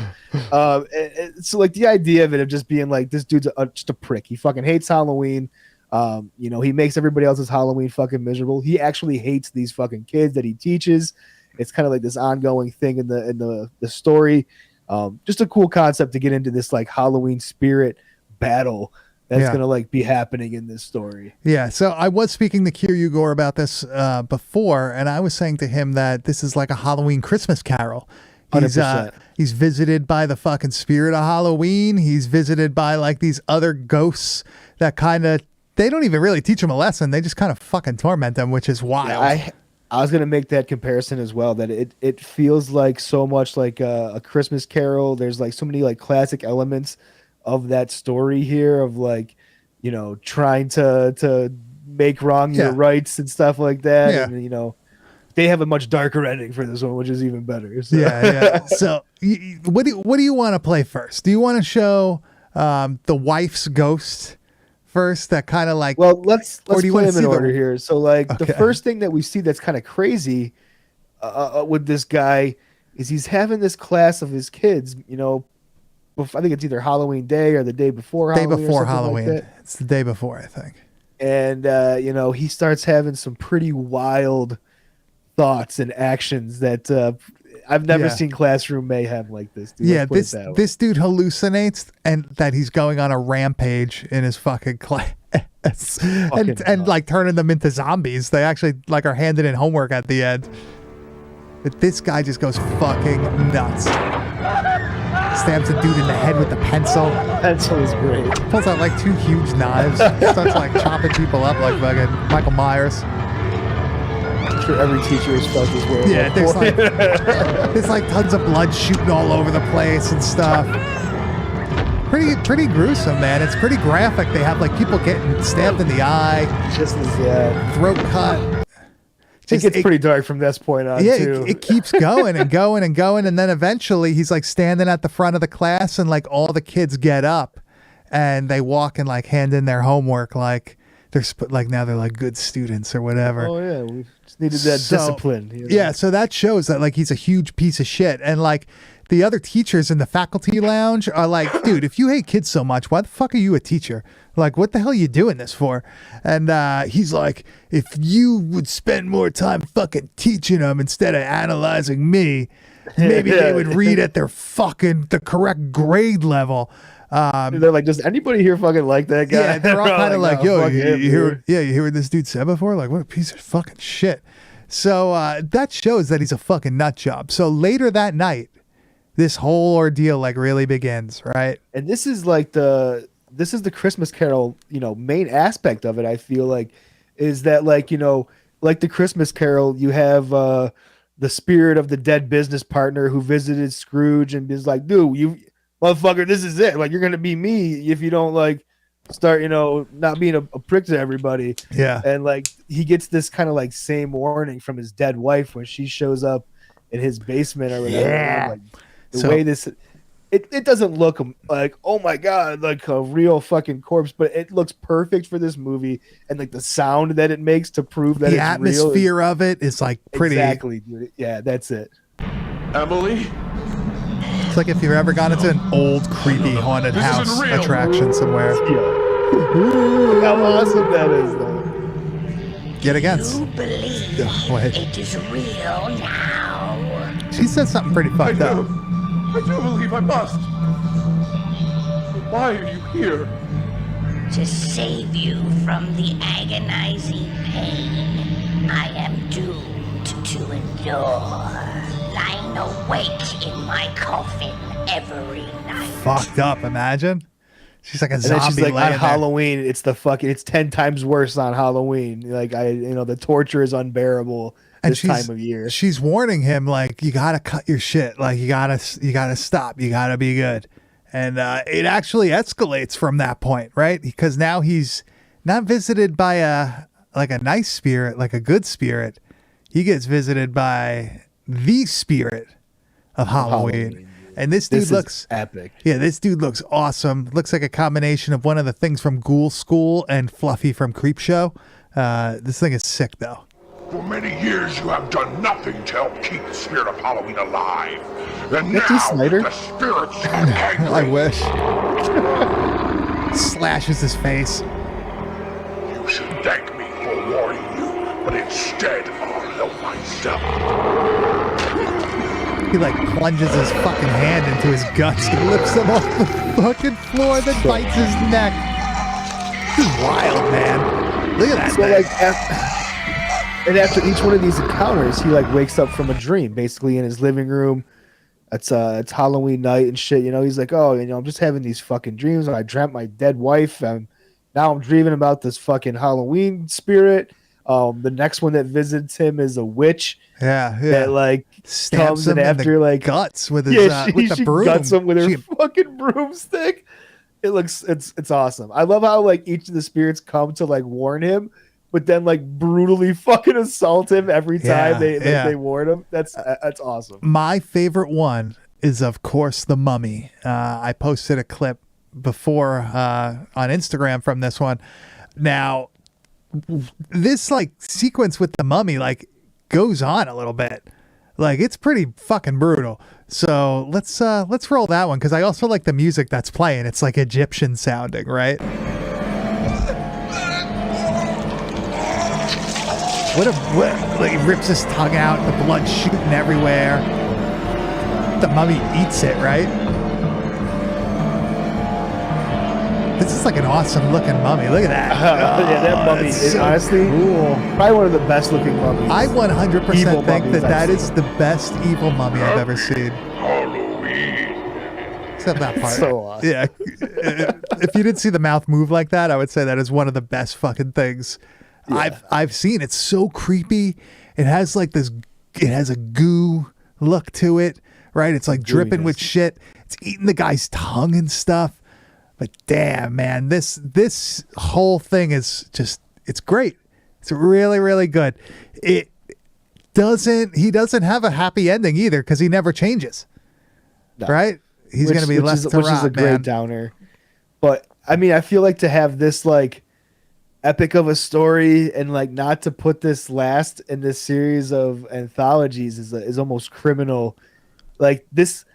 So like the idea of it, of just being like, this dude's just a prick. He fucking hates Halloween. He makes everybody else's Halloween fucking miserable. He actually hates these fucking kids that he teaches. It's kind of like this ongoing thing in the story. Just a cool concept to get into this like Halloween spirit battle that's gonna like be happening in this story. Yeah, so I was speaking to Kiryu Gore about this before, and I was saying to him that this is like a Halloween Christmas Carol. He's visited by the fucking spirit of Halloween. He's visited by like these other ghosts that kind of, they don't even really teach him a lesson. They just kind of fucking torment them, which is wild. Yeah, I was gonna make that comparison as well. That it feels like so much like a Christmas Carol. There's like so many like classic elements of that story here of like, trying to make wrong your rights and stuff like that. Yeah. And they have a much darker ending for this one, which is even better. So. Yeah. So what do you want to play first? Do you want to show the wife's ghost first? That kind of like, well, let's play them in order the... here. So like the first thing that we see that's kind of crazy with this guy is he's having this class of his kids, I think it's either Halloween Day or the day before Halloween. Day before or Halloween. Like that. It's the day before, I think. And he starts having some pretty wild thoughts and actions that I've never seen classroom mayhem like this. Dude. Yeah, this dude hallucinates and that he's going on a rampage in his fucking class. and like turning them into zombies. They actually like are handed in homework at the end. But this guy just goes fucking nuts. Stabs a dude in the head with the pencil. Pencil is great. Pulls out like 2 huge knives. Starts like chopping people up like fucking Michael Myers. I'm sure every teacher has felt this way. Yeah, there's like tons of blood shooting all over the place and stuff. Pretty gruesome, man. It's pretty graphic. They have like people getting stabbed in the eye. Just as throat cut. It gets pretty dark from this point on, too. It keeps going and going and going, and then eventually he's like standing at the front of the class, and like all the kids get up, and they walk and like hand in their homework, like they're like now they're like good students or whatever. Oh yeah, we just needed that discipline. Yeah, so that shows that like he's a huge piece of shit, and like the other teachers in the faculty lounge are like, dude, if you hate kids so much, why the fuck are you a teacher? Like, what the hell are you doing this for? And he's like, if you would spend more time fucking teaching them instead of analyzing me, maybe they would read at their the correct grade level. They're like, does anybody here fucking like that guy? Yeah, they're all kind of like, yo, you hear what this dude said before? Like, what a piece of fucking shit. So that shows that he's a fucking nut job. So later that night, this whole ordeal like really begins, right? And this is like the Christmas Carol, main aspect of it. I feel like is that like the Christmas Carol, you have the spirit of the dead business partner who visited Scrooge and is like, dude, you motherfucker, this is it. Like, you're gonna be me if you don't like start, not being a prick to everybody. Yeah. And like he gets this kind of like same warning from his dead wife when she shows up in his basement or whatever. Yeah. Like, the way this. It doesn't look like, oh my God, like a real fucking corpse, but it looks perfect for this movie, and like the sound that it makes to prove that the it's atmosphere of it is like pretty. Exactly, dude. Yeah, that's it. Emily? It's like if you've ever gone into an old, creepy, haunted house attraction somewhere. How awesome that is, though. Yet against. You believe Wait. it is real now. She said something pretty fucked up. I do believe I must. But why are you here? To save you from the agonizing pain I am doomed to endure. Lying awake in my coffin every night. Fucked up, imagine. She's like a And then zombie she's like, laying on there. Halloween, it's 10 times worse on Halloween. Like the torture is unbearable this time of year. She's warning him, like, you gotta cut your shit. Like, you gotta stop. You gotta be good. And it actually escalates from that point, right? Because now he's not visited by a nice spirit, like a good spirit. He gets visited by the spirit of Halloween. And this dude looks epic. Yeah, this dude looks awesome. Looks like a combination of one of the things from Ghoul School and Fluffy from Creepshow. This thing is sick, though. For many years you have done nothing to help keep the spirit of Halloween alive. And That's Dee now Snider. the spirits are angry. I wish. Slashes his face. You should thank me for warning you, but instead I'll help myself. He like plunges his fucking hand into his guts and lifts him off the fucking floor, then bites his neck. This is wild, man. Look at that So thing. like, after each one of these encounters, he like wakes up from a dream, basically in his living room. It's Halloween night and shit. He's like, oh, I'm just having these fucking dreams. I dreamt my dead wife, and now I'm dreaming about this fucking Halloween spirit. The next one that visits him is a witch. Yeah. That like Stabs comes him and in after the like guts with his with the she broom. guts him with her She- fucking broomstick. It's awesome. I love how like each of the spirits come to like warn him, but then like brutally fucking assault him every time they warn him. That's awesome. My favorite one is, of course, the Mummy. I posted a clip before on Instagram from this one. Now, this like sequence with the Mummy like goes on a little bit. Like, it's pretty fucking brutal. So let's roll that one, because I also like the music that's playing. It's like Egyptian sounding, right? What like he rips his tongue out, the blood shooting everywhere. The mummy eats it, right? This is like an awesome looking mummy. Look at that. Yeah, that mummy it's is so honestly cool. probably one of the best looking mummies. I 100% Evil think mummies that I've is the best evil mummy I've ever seen. Halloween. Except that part. So awesome. Yeah. If you didn't see the mouth move like that, I would say that is one of the best fucking things I've seen. It's so creepy. It has like this. It has a goo look to it, right? It's like dripping with shit. It's eating the guy's tongue and stuff. But damn, man, this whole thing is just, it's great. It's really, really good. He doesn't have a happy ending either, because he never changes. No. Right? He's going to be left to which rot, is a great man. downer. But I mean, I feel like to have this like epic of a story and like not to put this last in this series of anthologies is almost criminal. Like this,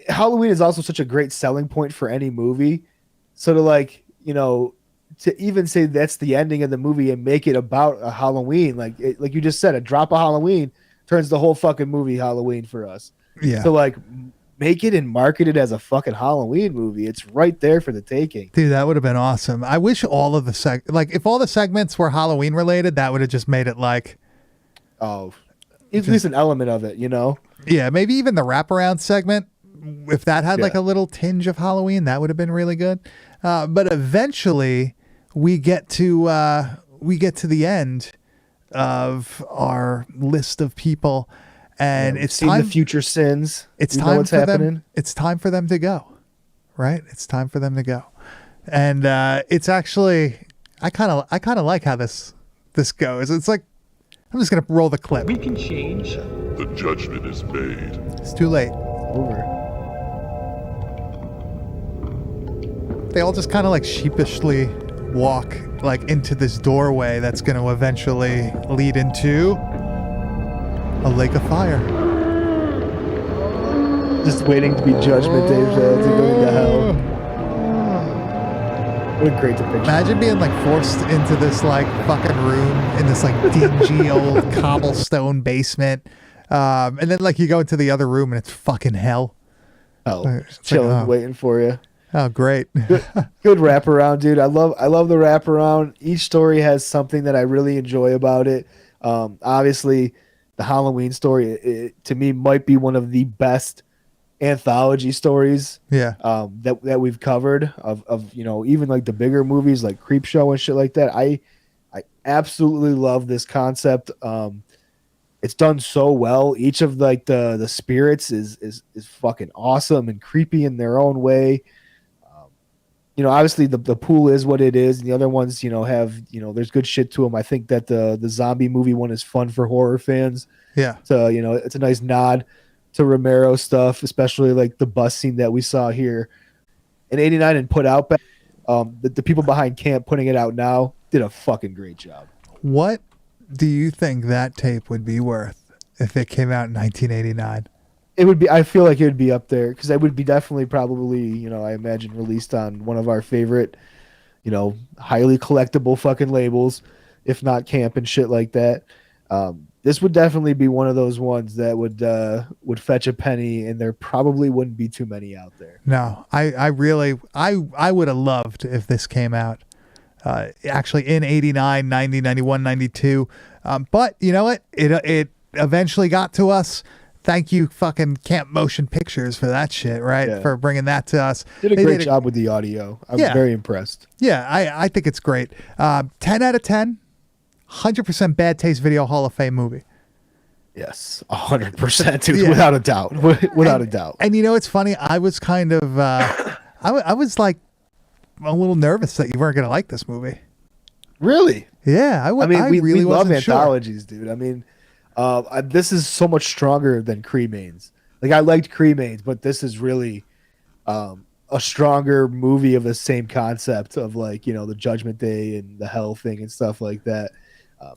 Halloween is also such a great selling point for any movie. So to like, to even say that's the ending of the movie and make it about a Halloween, like you just said, a drop of Halloween turns the whole fucking movie Halloween for us. Yeah. So like, make it and market it as a fucking Halloween movie. It's right there for the taking. Dude, that would have been awesome. I wish all of the if all the segments were Halloween related, that would have just made it like, Oh, at least an element of it, yeah, maybe even the wraparound segment. If that had like Yeah. a little tinge of Halloween, that would have been really good. But eventually, we get to the end of our list of people, and We've it's seen time. the future sins. It's We know time what's for happening. them. It's time for them to go, right? It's time for them to go, and it's actually I kind of like how this goes. It's like, I'm just gonna roll the clip. We can change. The judgment is made. It's too late. Over. They all just kind of like sheepishly walk like into this doorway that's going to eventually lead into a lake of fire. Just waiting to be Judgment Day to go into hell. What a great depiction. Imagine being like forced into this like fucking room in this like dingy old cobblestone basement. And then like you go into the other room and it's fucking hell. Oh, It's chilling, like, oh. waiting for you. Oh, great. Good wraparound, dude. I love the wraparound. Each story has something that I really enjoy about it. Obviously, the Halloween story, to me, might be one of the best anthology stories Yeah. that we've covered of even like the bigger movies like Creepshow and shit like that. I absolutely love this concept. It's done so well. Each of like the spirits is fucking awesome and creepy in their own way. Obviously the pool is what it is, and the other ones, have there's good shit to them. I think that the zombie movie one is fun for horror fans. Yeah. So it's a nice nod to Romero stuff, especially like the bus scene that we saw here in '89 and put out back. The people behind Camp putting it out now did a fucking great job. What do you think that tape would be worth if it came out in 1989? It would be. I feel like it would be up there because it would be definitely probably I imagine released on one of our favorite, highly collectible fucking labels, if not Camp and shit like that. This would definitely be one of those ones that would fetch a penny, and there probably wouldn't be too many out there. No, I would have loved if this came out actually in 89, 90, 91, 92. But you know what? It eventually got to us. Thank you, fucking Camp Motion Pictures, for that shit, right? Yeah. For bringing that to us. Did a great job with the audio. I'm very impressed. Yeah, I think it's great. 10 out of 10. 100% Bad Taste Video Hall of Fame movie. Yes, 100%, dude, Yeah. without a doubt. Without a doubt. And it's funny. I was kind of, I was like a little nervous that you weren't going to like this movie. Really? Yeah, I we really love wasn't sure. anthologies, dude. I mean, this is so much stronger than Cremains. Like, I liked Cremains, but this is really a stronger movie of the same concept of like, the Judgment Day and the Hell thing and stuff like that.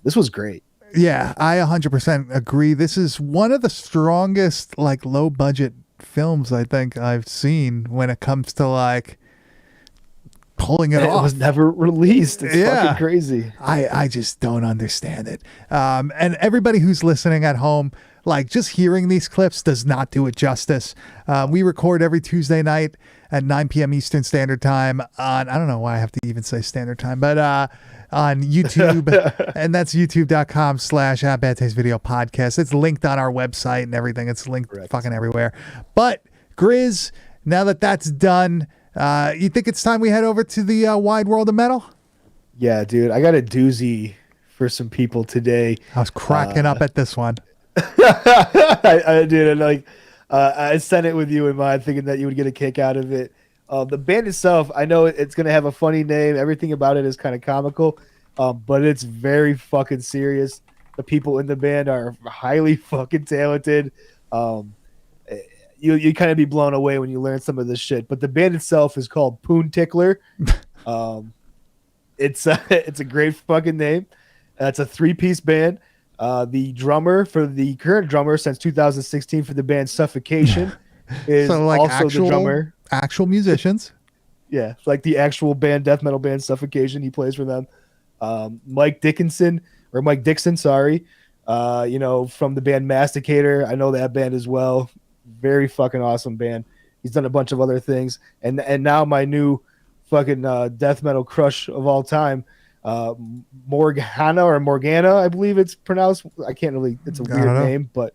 This was great. Yeah, I 100% agree. This is one of the strongest, like, low budget films I think I've seen when it comes to like pulling it And off. it was never released. It's Yeah. fucking crazy. I just don't understand it. And everybody who's listening at home, like, just hearing these clips does not do it justice. We record every Tuesday night at 9 p.m. Eastern Standard Time on, I don't know why I have to even say Standard Time, but on YouTube, and that's youtube.com/@badtastevideopodcast. It's linked on our website and everything. It's linked fucking everywhere. But Grizz, now that that's done, you think it's time we head over to the wide world of metal? Yeah, dude. I got a doozy for some people today. I was cracking up at this one. I did, and like I sent it with you in mind, thinking that you would get a kick out of it. The band itself, I know it's gonna have a funny name. Everything about it is kind of comical, but it's very fucking serious. The people in the band are highly fucking talented. You kind of be blown away when you learn some of this shit. But the band itself is called Poon Tickler. It's a great fucking name. It's a 3-piece band. The drummer for the current drummer since 2016 for the band Suffocation is So, like, also the drummer. actual musicians. Yeah, like the actual band, death metal band Suffocation. He plays for them. Mike Dixon, sorry. From the band Masticator. I know that band as well. Very fucking awesome band. He's done a bunch of other things. And now my new fucking death metal crush of all time, Morgana, I believe it's pronounced. I can't really. It's a weird name, but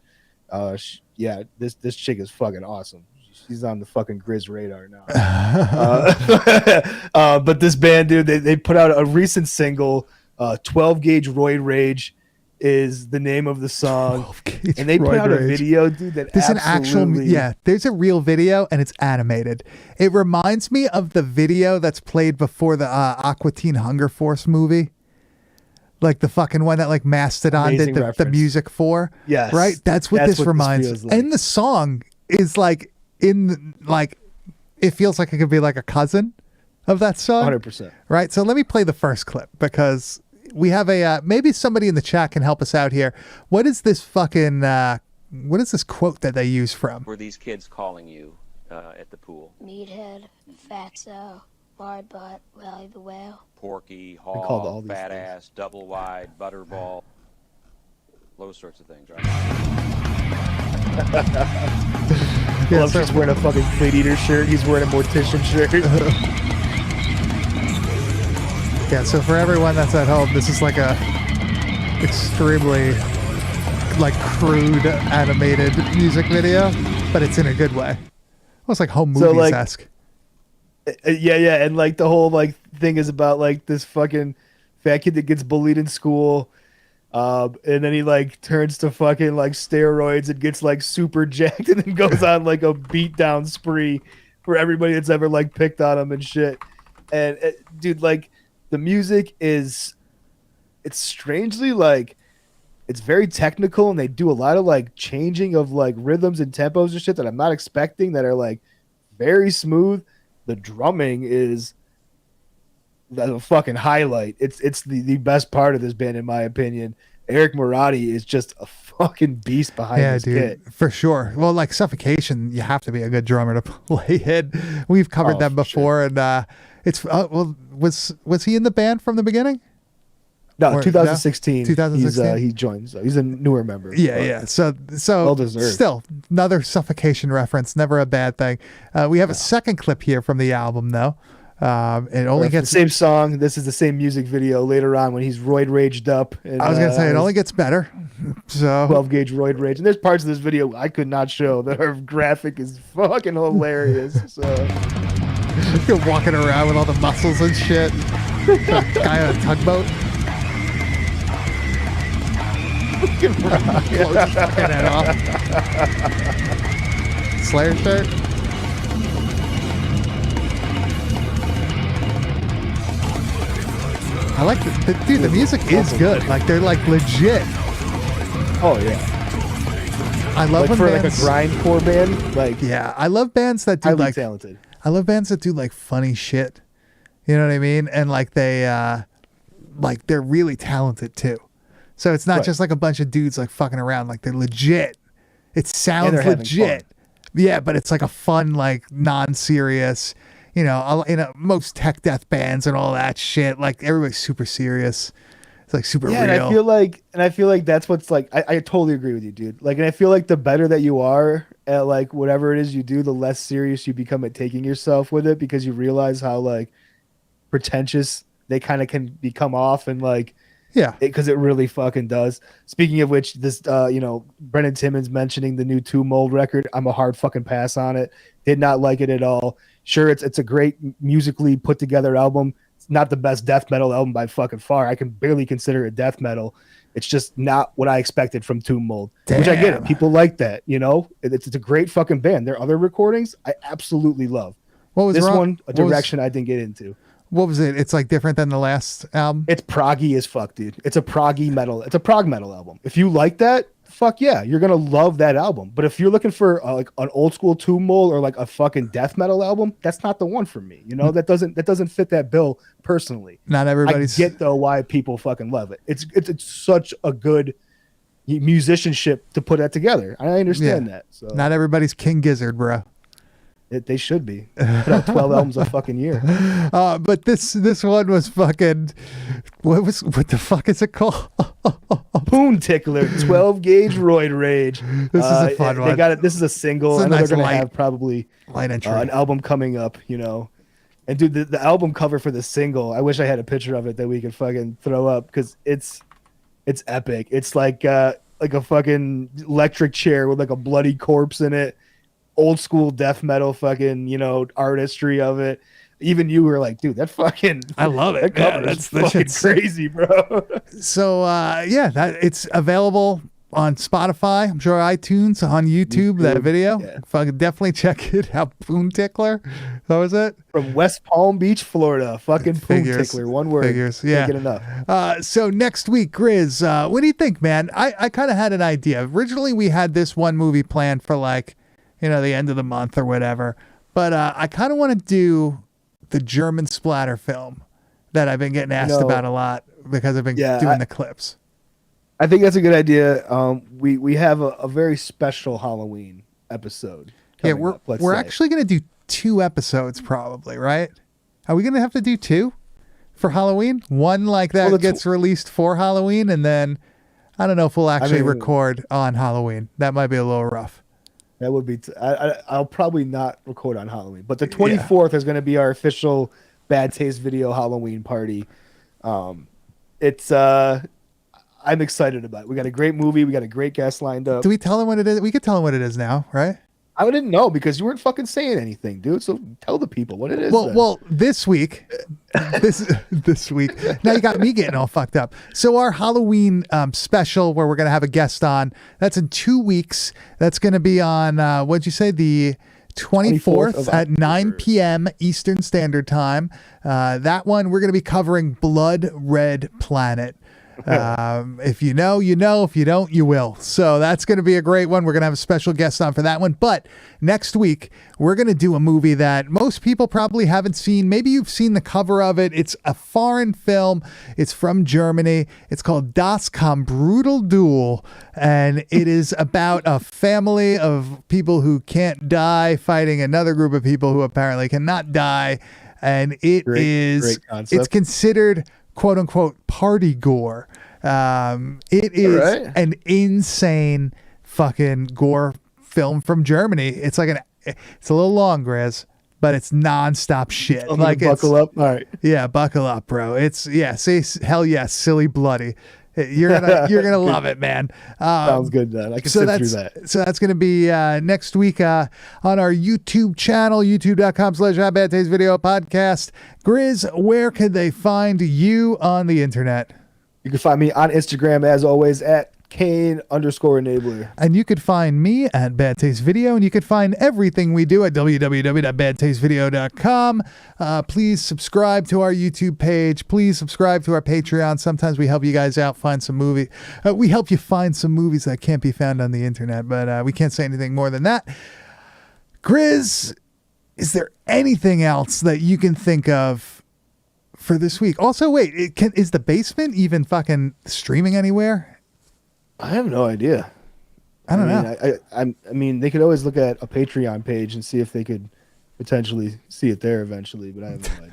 this chick is fucking awesome. She's on the fucking Grizz radar now. But this band, dude, they put out a recent single. 12 Gauge Roid Rage is the name of the song, and they put out a video, dude. There's a real video, and it's animated. It reminds me of the video that's played before the Aqua Teen Hunger Force movie, like the fucking one that like Mastodon Amazing did the reference. music for. Yes, right. That's what this reminds feels me. like. And the song is like it feels like it could be like a cousin of that song. 100%. Right. So let me play the first clip because we have a maybe somebody in the chat can help us out here. What is this fucking what is this quote that they use from? Were these kids calling you at the pool? Meathead, Fatso, Wide butt, Rally the Whale. Porky, called all hog, these fat things. ass, double wide, butterball, those sorts of things, right? I Yeah, love so- she's wearing a fucking plate eater shirt. He's wearing a mortician shirt. Yeah, so for everyone that's at home, this is like a extremely like crude animated music video, but it's in a good way. Almost like home So, movies like, esque. Yeah, and like the whole like thing is about like this fucking fat kid that gets bullied in school, and then he like turns to fucking like steroids and gets like super jacked, and then goes on like a beatdown spree for everybody that's ever like picked on him and shit. And dude, like the music it's strangely like it's very technical, and they do a lot of like changing of like rhythms and tempos and shit that I'm not expecting that are like very smooth. The drumming is the fucking highlight. It's the best part of this band, in my opinion. Eric Moratti is just a fucking beast behind Yeah, this dude, kit. for sure. Well, like Suffocation, you have to be a good drummer to play it. We've covered Oh, them for sure. before, and it's well, was he in the band from the beginning? No, Or- 2016. 2016? He joined, so he's a newer member. Yeah, But yeah. So Well deserved. still another Suffocation reference, never a bad thing. We have a second clip here from the album though. It only the gets. same song. This is the same music video later on when he's roid raged up. And, I was gonna say it his only gets better. So 12 gauge roid rage. And there's parts of this video I could not show that are graphic is fucking hilarious. So you're walking around with all the muscles and shit. The guy on a tugboat. Blows his fucking head off. Slayer shirt. I like dude. The music is good. Like they're like legit. oh yeah. I love Like when for like a bands. grindcore band, like Yeah, I love bands that do highly like. talented. I love bands that do like funny shit. You know what I mean? And like like they're really talented too. So it's not Right. just like a bunch of dudes like fucking around. Like they're legit. It sounds they're having legit. Yeah, but it's like a fun, like non-serious. Most tech death bands and all that shit. Like everybody's super serious. It's like super Yeah, real. and I feel like that's what's like. I totally agree with you, dude. Like, and I feel like the better that you are at like whatever it is you do, the less serious you become at taking yourself with it, because you realize how like pretentious they kind of can become off, and like Yeah. because it really fucking does. Speaking of which, this Brennan Timmons mentioning the new Tomb Mold record, I'm a hard fucking pass on it. Did not like it at all. Sure, it's a great musically put together album. It's not the best death metal album by fucking far. I can barely consider it death metal. It's just not what I expected from Tomb Mold, which I get Damn. it. People like that, you know. It's a great fucking band. Their other recordings I absolutely love. What was This wrong? one, a What was- direction I didn't get into. What was it? It's like different than the last album. It's proggy as fuck, dude. It's a proggy metal. It's a prog metal album. If you like that, fuck yeah, you're gonna love that album. But if you're looking for like an old school Tomb Mold or like a fucking death metal album, that's not the one for me. You know, that doesn't fit that bill personally. Not everybody's. I get though why people fucking love it. It's such a good musicianship to put that together. I understand that. So Not everybody's King Gizzard, bro. they should be. Put out 12 albums a fucking year. But this one was fucking. What the fuck is it called? Poon Tickler, 12 gauge roid rage. This is a fun They one. got it. This is a single. It's a I know nice they're gonna light- have probably Light entry. an album coming up, you know. And dude, the album cover for the single, I wish I had a picture of it that we could fucking throw up, because it's epic. It's like a fucking electric chair with like a bloody corpse in it. Old school death metal fucking, artistry of it. Even you were like, dude, that fucking I love it. that cover Yeah, is that fucking shit's sick. crazy, bro. So that it's available on Spotify. I'm sure iTunes, on YouTube. That YouTube, video. yeah. Fucking definitely check it out. Poon Tickler. That was it. From West Palm Beach, Florida. Fucking Poon Figures. Tickler. One word. Figures, yeah. Can't get enough. So next week, Grizz, what do you think, man? I kind of had an idea. Originally, we had this one movie planned for like, the end of the month or whatever. But I kind of want to do the German splatter film that I've been getting asked about a lot because I've been doing the clips. I think that's a good idea. We have a very special Halloween episode. Yeah, coming up, let's we're say. actually going to do 2 episodes probably, right? Are we gonna have to do 2 for Halloween? One like that Well, gets released for Halloween, and then I don't know if we'll actually mean- record on Halloween. That might be a little rough. That would be. I'll probably not record on Halloween, but the 24th is going to be our official Bad Taste Video Halloween party. It's. I'm excited about it. We got a great movie. We got a great guest lined up. Do we tell them what it is? We could tell them what it is now, right? I didn't know because you weren't fucking saying anything, dude. So tell the people what it is. then. Well, this week, this week. Now you got me getting all fucked up. So our Halloween special, where we're gonna have a guest on, that's in 2 weeks. That's gonna be on what'd you say, the 24th of at 9 October. p.m. Eastern Standard Time. That one we're gonna be covering Blood Red Planet. If you know, you know. If you don't, you will. So that's going to be a great one. We're going to have a special guest on for that one. But next week, we're going to do a movie that most people probably haven't seen. Maybe you've seen the cover of it. It's a foreign film. It's from Germany. It's called Das Brutal Duel. And it is about a family of people who can't die fighting another group of people who apparently cannot die. And it Great concept. it's considered quote unquote party gore. It is right. an insane fucking gore film from Germany. It's like it's a little long, Grizz, but it's nonstop shit. I'm Like gonna buckle up. All right. Yeah, buckle up, bro. It's say hell yes, silly bloody. You're gonna love it, man. Sounds good, then. I can sit through that. So that's going to be next week on our YouTube channel, youtube.com/Bad Taste Video Podcast. Grizz, where can they find you on the internet? You can find me on Instagram as always at Kane_enabler. And you could find me at Bad Taste Video, and you could find everything we do at www.badtastevideo.com. Please subscribe to our YouTube page. Please subscribe to our Patreon. Sometimes we help you guys out find some movie. We help you find some movies that can't be found on the internet, but we can't say anything more than that. Grizz, is there anything else that you can think of for this week? Also, wait, is the basement even fucking streaming anywhere? I have no idea. I don't know. I mean, they could always look at a Patreon page and see if they could potentially see it there eventually, but I have no idea.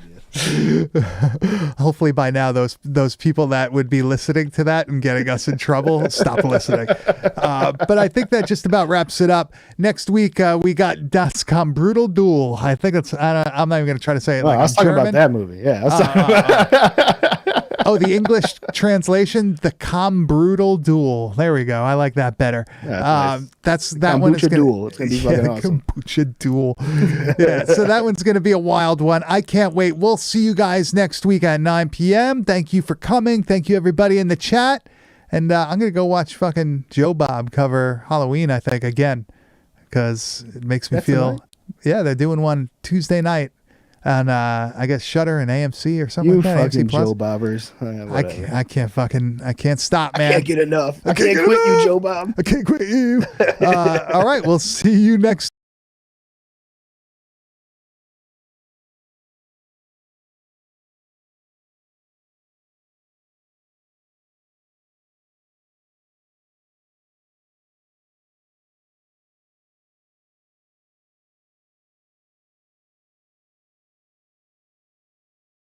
Hopefully by now those people that would be listening to that and getting us in trouble stop listening. But I think that just about wraps it up. Next week we got Das Brutal Duel. I think it's I'm not even going to try to say it like I was in talking German. about that movie. Yeah. I was talking about Oh, the English translation, the Brutal Duel. There we go. I like that better. Yeah, that's nice. that one is Kombucha gonna, Duel. It's gonna be fucking awesome. Kombucha Duel. Yeah, so that one's gonna be a wild one. I can't wait. We'll see you guys next week at 9 p.m. Thank you for coming. Thank you everybody in the chat. And I'm gonna go watch fucking Joe Bob cover Halloween, I think, again. Because it makes me feel tonight? yeah, they're doing one Tuesday night. And I guess Shudder and AMC or something you like that. fucking AMC Plus. Joe Bobbers. I can't stop, man. I can't get enough. I can't can't get quit enough. you, Joe Bob. I can't quit you. All right, we'll see you next